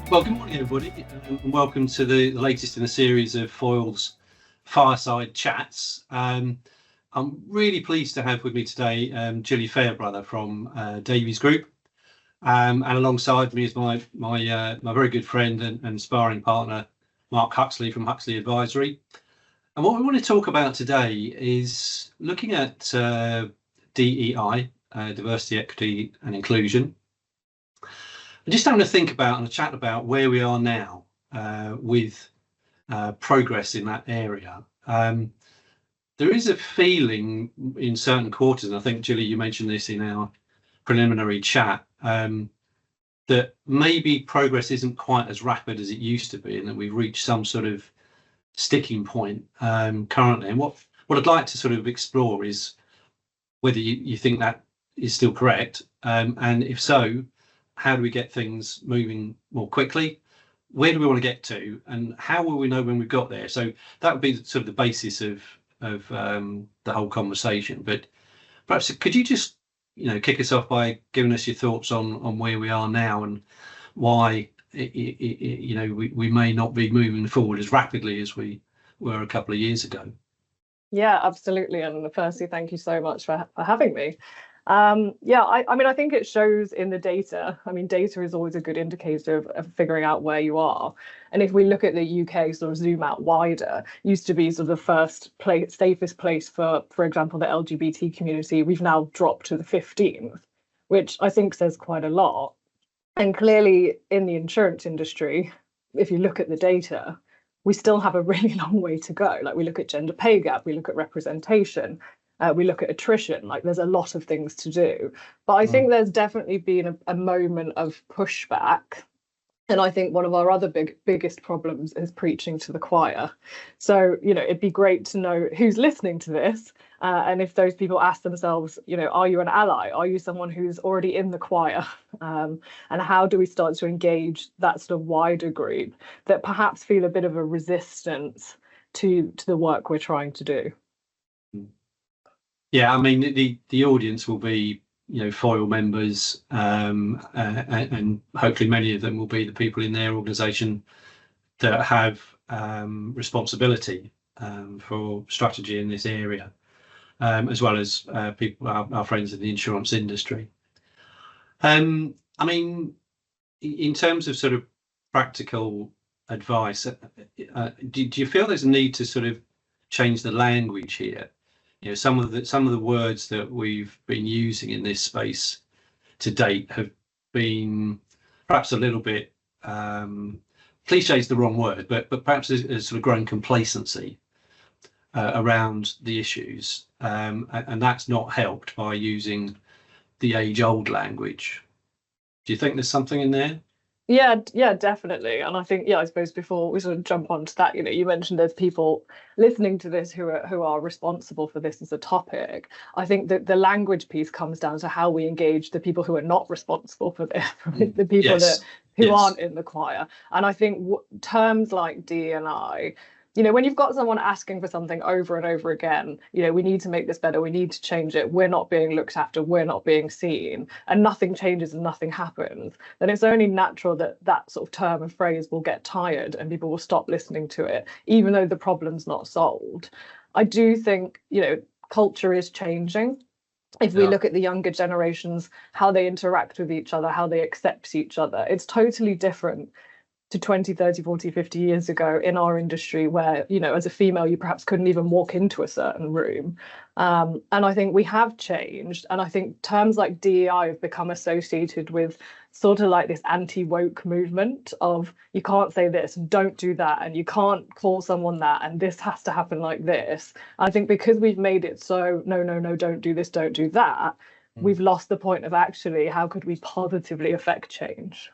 Well, good morning, everybody, and welcome to the latest in a series of Foyle's Fireside Chats. I'm really pleased to have with me today Gillie Fairbrother from Davies Group, and alongside me is my very good friend and sparring partner, Mark Huxley from Huxley Advisory. And what we want to talk about today is looking at DEI, diversity, equity, and inclusion. I'm just having to think about and chat about where we are now with progress in that area. There is a feeling in certain quarters, and I think, Gillie, you mentioned this in our preliminary chat, that maybe progress isn't quite as rapid as it used to be, and that we've reached some sort of sticking point currently. And what I'd like to sort of explore is whether you think that is still correct, and if so, how do we get things moving more quickly? Where do we want to get to, and how will we know when we've got there? So that would be sort of the basis of the whole conversation. But perhaps could you just kick us off by giving us your thoughts on where we are now and why we may not be moving forward as rapidly as we were a couple of years ago. Yeah, absolutely. And firstly, thank you so much for having me. I mean, I think it shows in the data. I mean, data is always a good indicator of figuring out where you are. And if we look at the UK, sort of zoom out wider, used to be sort of the first place, safest place for example, the LGBT community. We've now dropped to the 15th, which I think says quite a lot. And clearly in the insurance industry, if you look at the data, we still have a really long way to go. Like, we look at gender pay gap, we look at representation, we look at attrition. Like, there's a lot of things to do. But I think there's definitely been a moment of pushback. And I think one of our other biggest problems is preaching to the choir. So, it'd be great to know who's listening to this. And if those people ask themselves, are you an ally? Are you someone who's already in the choir? And how do we start to engage that sort of wider group that perhaps feel a bit of a resistance to the work we're trying to do? Yeah, I mean, the audience will be Foyle members, and hopefully many of them will be the people in their organisation that have responsibility for strategy in this area, as well as people, our friends in the insurance industry. I mean, in terms of sort of practical advice, do you feel there's a need to sort of change the language here? Some of the words that we've been using in this space to date have been perhaps a little bit cliche is the wrong word, but perhaps there's sort of growing complacency around the issues, and that's not helped by using the age-old language. Do you think there's something in there? Yeah, definitely. And I think, I suppose before we sort of jump onto that, you mentioned there's people listening to this who are responsible for this as a topic. I think that the language piece comes down to how we engage the people who are not responsible for this, the people who aren't in the choir. And I think terms like D&I, when you've got someone asking for something over and over again, we need to make this better, we need to change it, we're not being looked after, we're not being seen, and nothing changes and nothing happens, then it's only natural that that sort of term and phrase will get tired and people will stop listening to it, even though the problem's not solved. I do think, culture is changing. If we look at the younger generations, how they interact with each other, how they accept each other, it's totally different to 20, 30, 40, 50 years ago in our industry where, as a female, you perhaps couldn't even walk into a certain room. And I think we have changed. And I think terms like DEI have become associated with sort of like this anti-woke movement of you can't say this and don't do that, and you can't call someone that, and this has to happen like this. I think because we've made it so, no, don't do this, don't do that, we've lost the point of actually how could we positively affect change.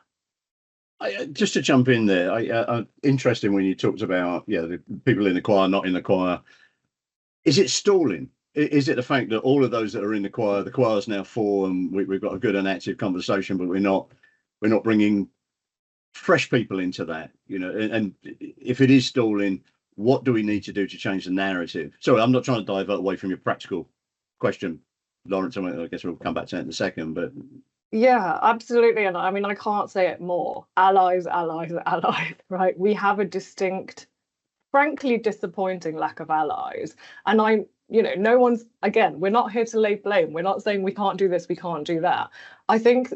Just to jump in there, interesting when you talked about the people in the choir, not in the choir. Is it stalling? Is it the fact that all of those that are in the choir's now full, and we've got a good and active conversation, but we're not bringing fresh people into that? And if it is stalling, what do we need to do to change the narrative? Sorry, I'm not trying to divert away from your practical question, Lawrence. I guess we'll come back to that in a second, but Yeah, absolutely. And I mean, I can't say it more. Allies, allies, allies, right? We have a distinct, frankly disappointing lack of allies. And no one's, again, we're not here to lay blame. We're not saying we can't do this, we can't do that. I think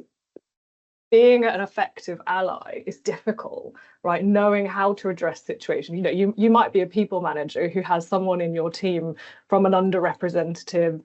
being an effective ally is difficult, right? Knowing how to address situations. You might be a people manager who has someone in your team from an underrepresented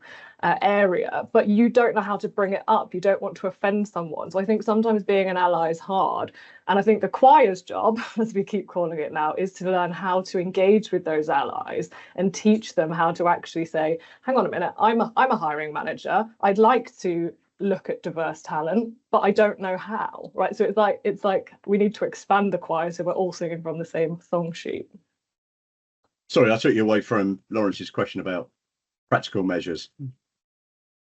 area, but you don't know how to bring it up. You don't want to offend someone. So I think sometimes being an ally is hard. And I think the choir's job, as we keep calling it now, is to learn how to engage with those allies and teach them how to actually say, hang on a minute, I'm a hiring manager. I'd like to look at diverse talent, but I don't know how, right? So it's like we need to expand the choir so we're all singing from the same song sheet. Sorry, I took you away from Lawrence's question about practical measures.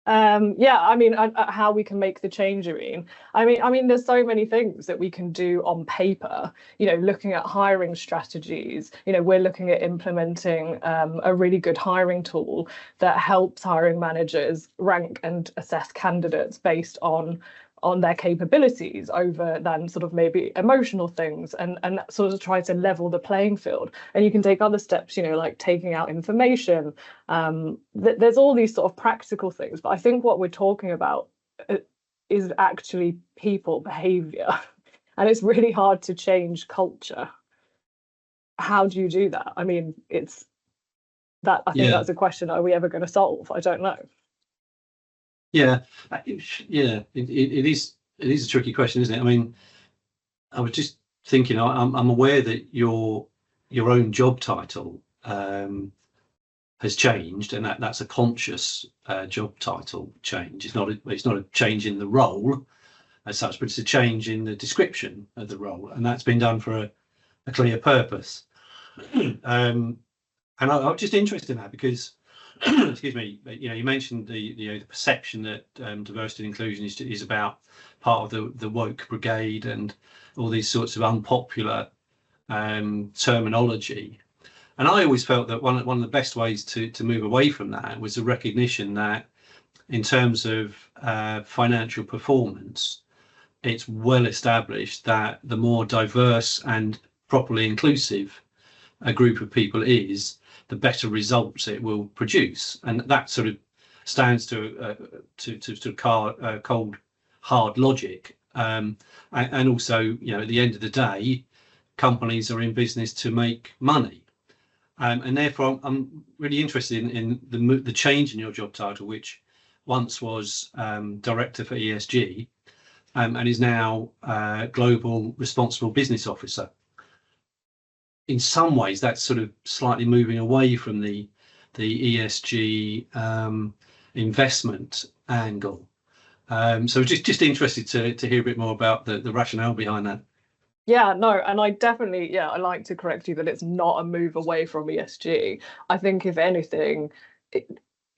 Yeah, I mean, how we can make the change, you mean? I mean, there's so many things that we can do on paper, looking at hiring strategies. We're looking at implementing a really good hiring tool that helps hiring managers rank and assess candidates based on their capabilities over than sort of maybe emotional things, and sort of try to level the playing field. And you can take other steps, like taking out information. There's all these sort of practical things, but I think what we're talking about is actually people behavior, and it's really hard to change culture. How do you do that? I mean, it's that I think that's a question, are we ever going to solve? I don't know. Yeah, it is a tricky question, isn't it? I mean, I was just thinking, I'm aware that your own job title has changed, and that's a conscious job title change. It's not a change in the role as such, but it's a change in the description of the role, and that's been done for a clear purpose. And I'm just interested in that because, excuse me, you mentioned the perception that diversity and inclusion is about part of the woke brigade and all these sorts of unpopular terminology. And I always felt that one of the best ways to move away from that was a recognition that in terms of financial performance, it's well established that the more diverse and properly inclusive a group of people is, the better results it will produce. And that sort of stands to cold, hard logic. And also, at the end of the day, companies are in business to make money. And therefore, I'm really interested in the change in your job title, which once was Director for ESG and is now Global Responsible Business Officer. In some ways, that's sort of slightly moving away from the ESG investment angle. So just interested to hear a bit more about the rationale behind that. Yeah, no, and I like to correct you that it's not a move away from ESG. I think if anything,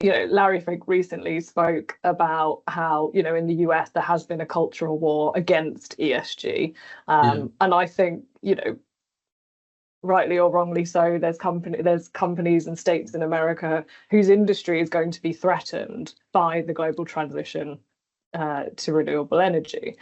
Larry Fink recently spoke about how, in the US, there has been a cultural war against ESG. And I think, rightly or wrongly so, there's companies and states in America whose industry is going to be threatened by the global transition to renewable energy.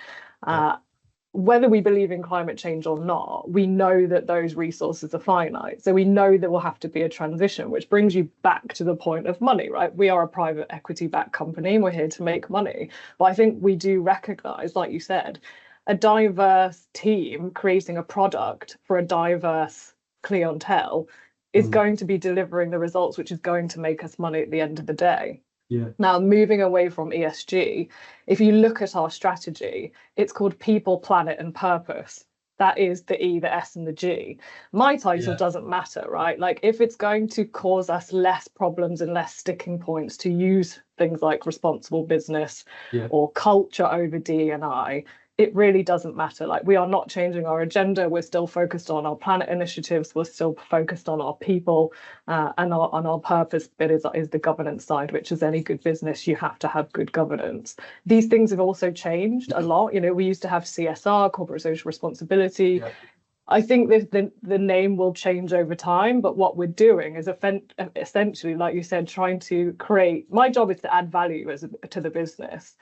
Whether we believe in climate change or not, we know that those resources are finite. So we know there will have to be a transition, which brings you back to the point of money, right? We are a private equity-backed company and we're here to make money. But I think we do recognize, like you said, a diverse team creating a product for a diverse clientele is going to be delivering the results, which is going to make us money at the end of the day. Yeah. Now, moving away from ESG, if you look at our strategy, it's called People, Planet and Purpose. That is the E, the S and the G. My title doesn't matter, right? Like if it's going to cause us less problems and less sticking points to use things like responsible business or culture over DEI, it really doesn't matter. Like we are not changing our agenda. We're still focused on our planet initiatives. We're still focused on our people and our purpose bit is the governance side, which is any good business, you have to have good governance. These things have also changed a lot. We used to have CSR, corporate social responsibility. Yeah. I think the name will change over time, but what we're doing is essentially, like you said, trying to create. My job is to add value to the business.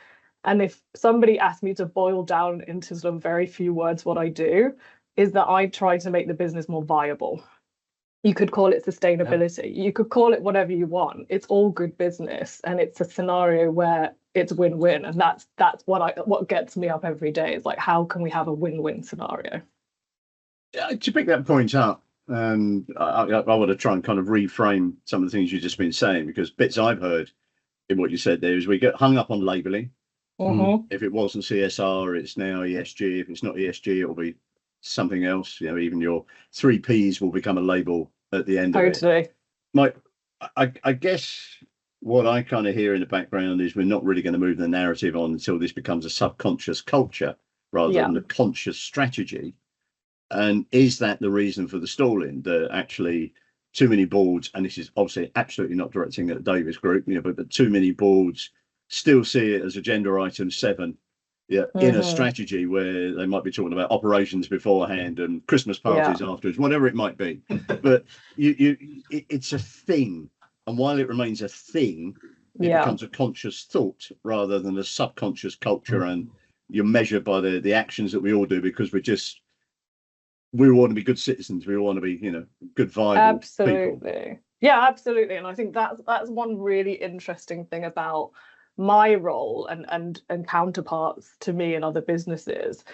And if somebody asked me to boil down into sort of very few words what I do, is that I try to make the business more viable. You could call it sustainability. You could call it whatever you want. It's all good business, and it's a scenario where it's win-win. And that's what gets me up every day. Is like, how can we have a win-win scenario? To pick that point up, I want to try and kind of reframe some of the things you've just been saying, because bits I've heard in what you said there is we get hung up on labeling. If it wasn't CSR, it's now ESG. If it's not ESG, it'll be something else. You know, even your 3 Ps will become a label at the end of it. I guess what I kind of hear in the background is we're not really going to move the narrative on until this becomes a subconscious culture rather than a conscious strategy. And is that the reason for the stalling? That actually too many boards, and this is obviously absolutely not directing at the Davis Group, you know, but too many boards still see it as agenda item 7, in a strategy where they might be talking about operations beforehand and Christmas parties afterwards, whatever it might be. But it's a thing, and while it remains a thing, it becomes a conscious thought rather than a subconscious culture, and you're measured by the actions that we all do, because we want to be good citizens. We want to be, you know, good viable people. Yeah, absolutely. And I think that's one really interesting thing about my role and counterparts to me in other businesses,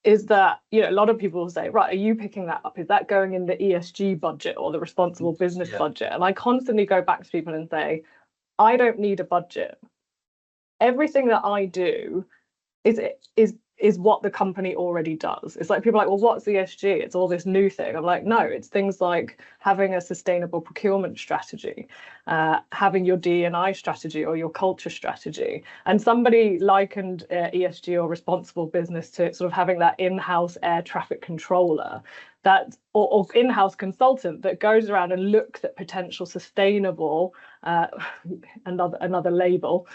is that, you know, a lot of people will say, right, are you picking that up? Is that going in the ESG budget or the responsible business budget? And I constantly go back to people and say, I don't need a budget. Everything that I do is what the company already does. It's like people are like, well, what's ESG? It's all this new thing. I'm like, no, it's things like having a sustainable procurement strategy, having your DEI strategy or your culture strategy. And somebody likened ESG or responsible business to sort of having that in-house air traffic controller, that or in-house consultant that goes around and looks at potential sustainable, another label,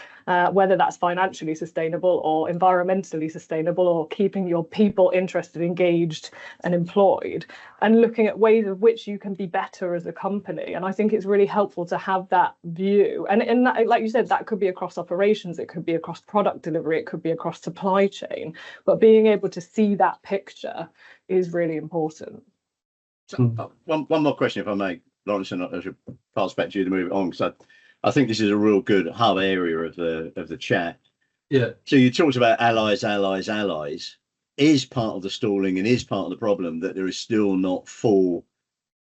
whether that's financially sustainable or environmentally sustainable, or keeping your people interested, engaged and employed, and looking at ways of which you can be better as a company. And I think it's really helpful to have that view. And in that, like you said, that could be across operations, it could be across product delivery, it could be across supply chain, but being able to see that picture is really important. So, one more question, if I may, Lawrence, and I should pass back to you to move it on, because I think this is a real good hub area of the chat. Yeah. So you talked about allies. Is part of the stalling and is part of the problem that there is still not full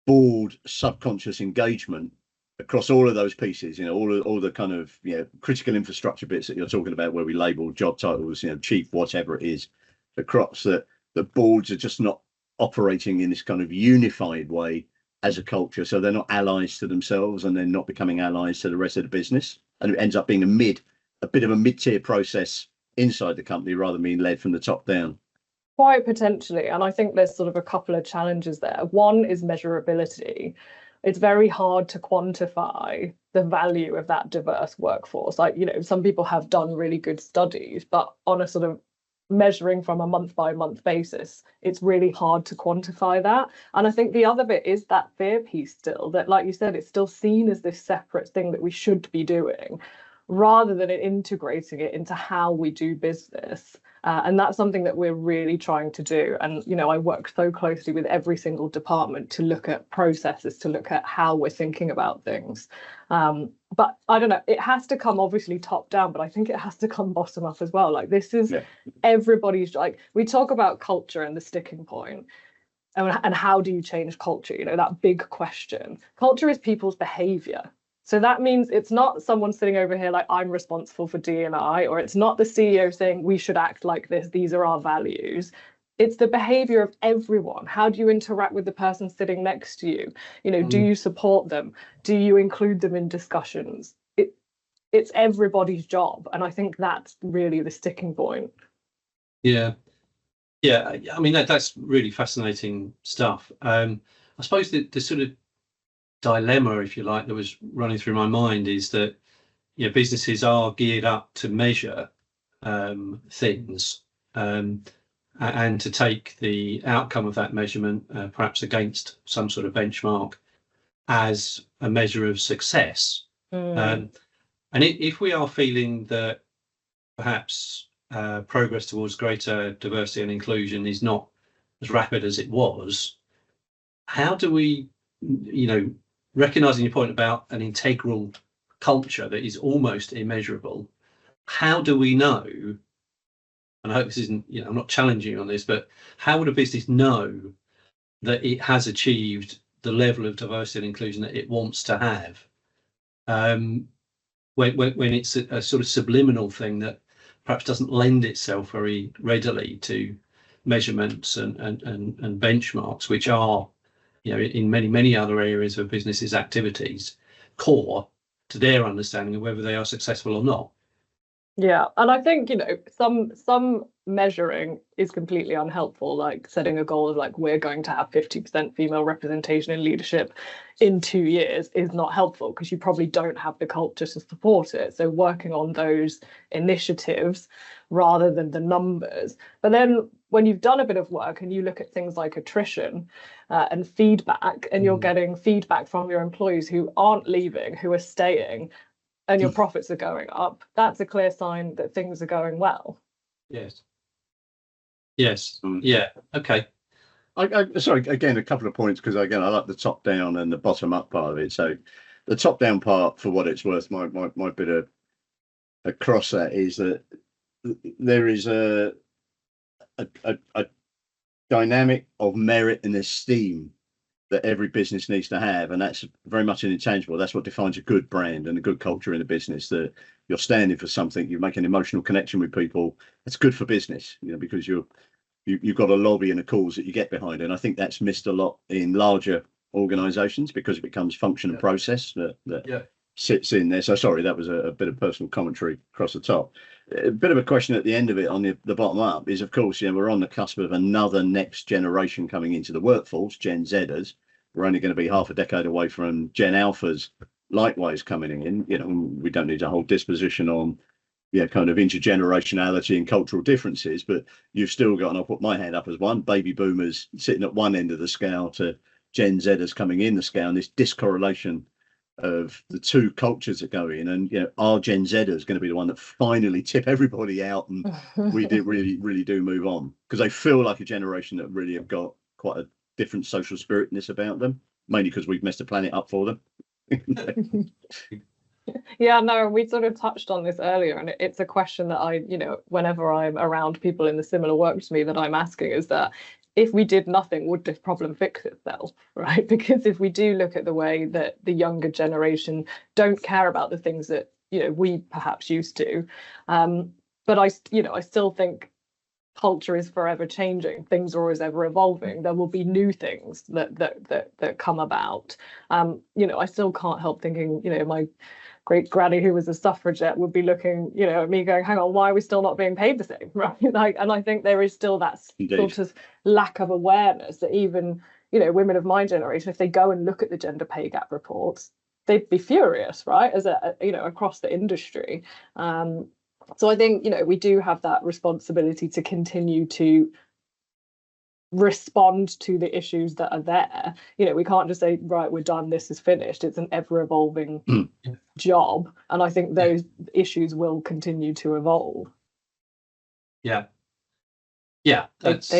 board subconscious engagement across all of those pieces, you know, all the kind of, you know, critical infrastructure bits that you're talking about, where we label job titles, you know, chief, whatever it is, across that the boards are just not operating in this kind of unified way as a culture. So they're not allies to themselves, and they're not becoming allies to the rest of the business. And it ends up being a bit of a mid-tier process inside the company rather than being led from the top down. Quite potentially. And I think there's sort of a couple of challenges there. One is measurability. It's very hard to quantify the value of that diverse workforce. Like, you know, some people have done really good studies, but on a sort of measuring from a month by month basis, it's really hard to quantify that. And I think the other bit is that fear piece still, that, like you said, it's still seen as this separate thing that we should be doing, rather than integrating it into how we do business. And that's something that we're really trying to do. And, you know, I work so closely with every single department to look at processes, to look at how we're thinking about things. But I don't know, it has to come obviously top down, but I think it has to come bottom up as well. Like, this is everybody's, like, we talk about culture and the sticking point. And how do you change culture? You know, that big question. Culture is people's behavior. So that means it's not someone sitting over here like, I'm responsible for D&I, or it's not the CEO saying we should act like this, these are our values. It's the behavior of everyone. How do you interact with the person sitting next to you? You know, do you support them? Do you include them in discussions? It's everybody's job. And I think that's really the sticking point. Yeah. I mean, that's really fascinating stuff. I suppose the sort of dilemma, if you like, that was running through my mind is that, you know, businesses are geared up to measure things and to take the outcome of that measurement, perhaps against some sort of benchmark, as a measure of success. And if we are feeling that perhaps progress towards greater diversity and inclusion is not as rapid as it was, how do we, recognising your point about an integral culture that is almost immeasurable, how do we know, and I hope this isn't, I'm not challenging you on this, but how would a business know that it has achieved the level of diversity and inclusion that it wants to have, when it's a sort of subliminal thing that perhaps doesn't lend itself very readily to measurements and benchmarks, which are, in many other areas of businesses' activities, core to their understanding of whether they are successful or not. Yeah, and I think, some measuring is completely unhelpful, like setting a goal of like, we're going to have 50% female representation in leadership in 2 years is not helpful because you probably don't have the culture to support it. So working on those initiatives rather than the numbers. But then when you've done a bit of work and you look at things like attrition and feedback, and you're getting feedback from your employees who aren't leaving, who are staying, and your profits are going up, that's a clear sign that things are going well. Yes. Yeah. Okay. Sorry, again, a couple of points, because again, I like the top down and the bottom up part of it. So the top down part, for what it's worth, my bit of across that is that there is a dynamic of merit and esteem that every business needs to have, and that's very much an intangible. That's what defines a good brand and a good culture in a business, that you're standing for something, you make an emotional connection with people. It's good for business, because you've got a lobby and a cause that you get behind. And I think that's missed a lot in larger organizations because it becomes function and process that sits in there. So sorry, that was a bit of personal commentary across the top. A bit of a question at the end of it on the bottom up is, of course, we're on the cusp of another next generation coming into the workforce, Gen Zers. We're only going to be half a decade away from Gen Alphas likewise coming in. We don't need a whole disposition on kind of intergenerationality and cultural differences, but you've still got, and I'll put my hand up as one, baby boomers sitting at one end of the scale to Gen Zers coming in the scale, and this discorrelation of the two cultures that go in. And our Gen Zers going to be the one that finally tip everybody out, and we really do move on, because they feel like a generation that really have got quite a different social spiritness about them, mainly because we've messed the planet up for them. Yeah, no, we sort of touched on this earlier, and it's a question that I, whenever I'm around people in the similar work to me, that I'm asking is that if we did nothing, would this problem fix itself, right? Because if we do look at the way that the younger generation don't care about the things that, we perhaps used to, but I still think culture is forever changing. Things are always ever evolving. There will be new things that come about. I still can't help thinking, my great granny, who was a suffragette, would be looking, at me going, hang on, why are we still not being paid the same, right? And I think there is still that sort of lack of awareness that even, women of my generation, if they go and look at the gender pay gap reports, they'd be furious, right? As across the industry. So I think, we do have that responsibility to continue to respond to the issues that are there. We can't just say, right, we're done, this is finished. It's an ever-evolving job, and I think those issues will continue to evolve. They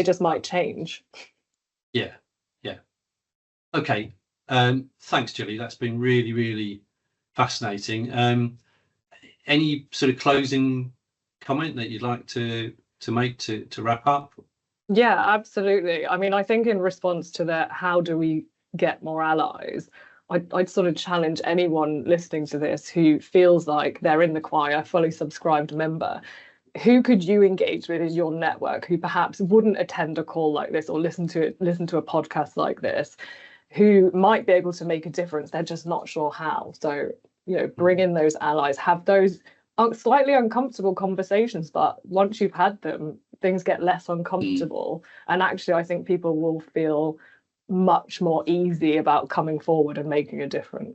just might change. Okay. Thanks, Gillie. That's been really, really fascinating. Any sort of closing comment that you'd like to make to wrap up? Yeah, absolutely. I mean, I think in response to that, how do we get more allies? I'd sort of challenge anyone listening to this who feels like they're in the choir, fully subscribed member. Who could you engage with in your network who perhaps wouldn't attend a call like this or listen to a podcast like this, who might be able to make a difference? They're just not sure how. So, bring in those allies, have those slightly uncomfortable conversations, but once you've had them, things get less uncomfortable. And actually, I think people will feel much more easy about coming forward and making a difference.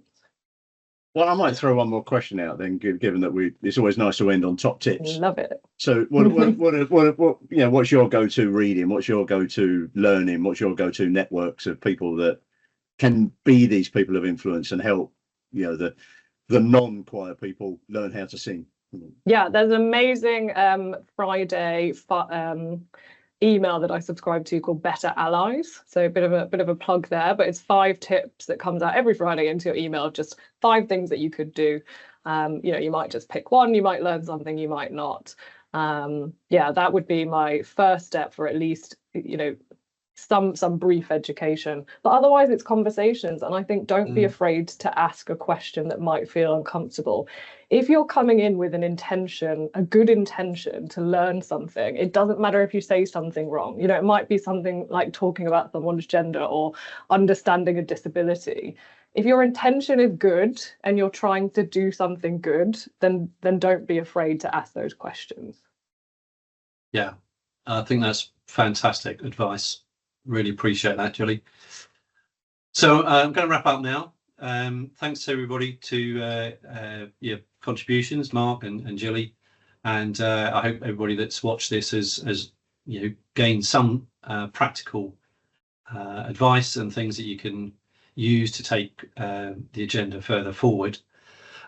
Well, I might throw one more question out then, given that it's always nice to end on top tips. Love it. So what's your go-to reading? What's your go-to learning? What's your go-to networks of people that can be these people of influence and help, the non-choir people learn how to sing? Yeah, there's an amazing Friday email that I subscribe to called Better Allies. So a bit of a plug there, but it's 5 tips that comes out every Friday into your email of just 5 things that you could do. You might just pick one, you might learn something, you might not. Yeah, that would be my first step for at least, some brief education, but otherwise it's conversations. And I think don't be afraid to ask a question that might feel uncomfortable. If you're coming in with a good intention to learn something, it doesn't matter if you say something wrong. It might be something like talking about someone's gender or understanding a disability. If your intention is good and you're trying to do something good, then don't be afraid to ask those questions. Yeah, I think that's fantastic advice. Really appreciate that, Gillie. So I'm going to wrap up now. Thanks to everybody to your contributions, Mark and Gillie, and I hope everybody that's watched this has gained some practical advice and things that you can use to take the agenda further forward.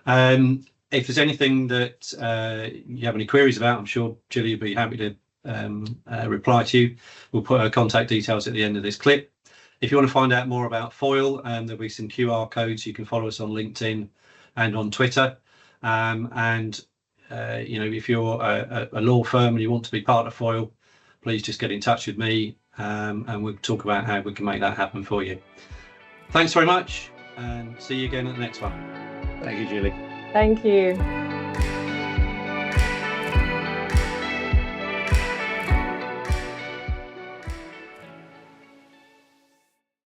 If there's anything that you have any queries about, I'm sure Gillie will be happy to reply to you. We'll put her contact details at the end of this clip. If you want to find out more about Foil, there'll be some QR codes. You can follow us on LinkedIn and on Twitter. If you're a law firm and you want to be part of Foil, please just get in touch with me, and we'll talk about how we can make that happen for you. Thanks very much, and see you again at the next one. Thank you, Gillie. Thank you.